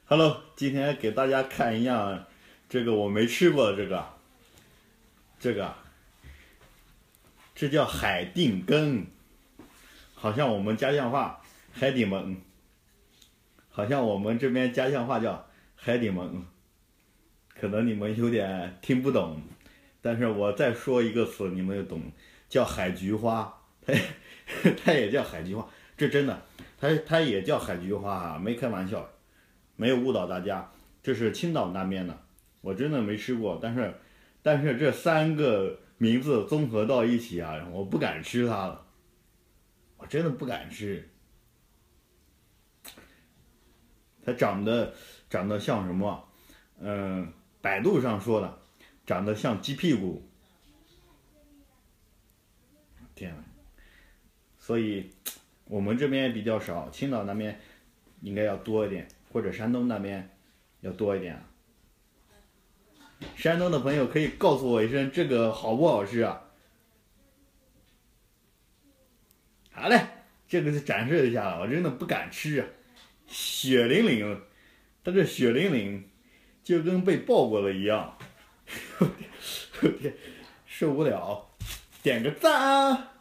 Hello，今天给大家看一样，这个我没吃过的这叫海定根，好像我们家乡话海底蒙，好像我们这边家乡话叫海底蒙，可能你们有点听不懂，但是我再说一个词你们就懂，叫海菊花，它也叫海菊花，这真的，它也叫海菊花啊，没开玩笑。没有误导大家，这是青岛那边的，我真的没吃过，但是这三个名字综合到一起啊，我不敢吃它了，我真的不敢吃。它长得像什么？百度上说的，长得像鸡屁股。天啊！所以我们这边比较少，青岛那边应该要多一点，或者山东那边要多一点啊。山东的朋友可以告诉我一声，这个好不好吃啊？好嘞，这个是展示一下了，我真的不敢吃啊，血淋淋，它这血淋淋，就跟被爆过了一样，我天，受不了，点个赞啊！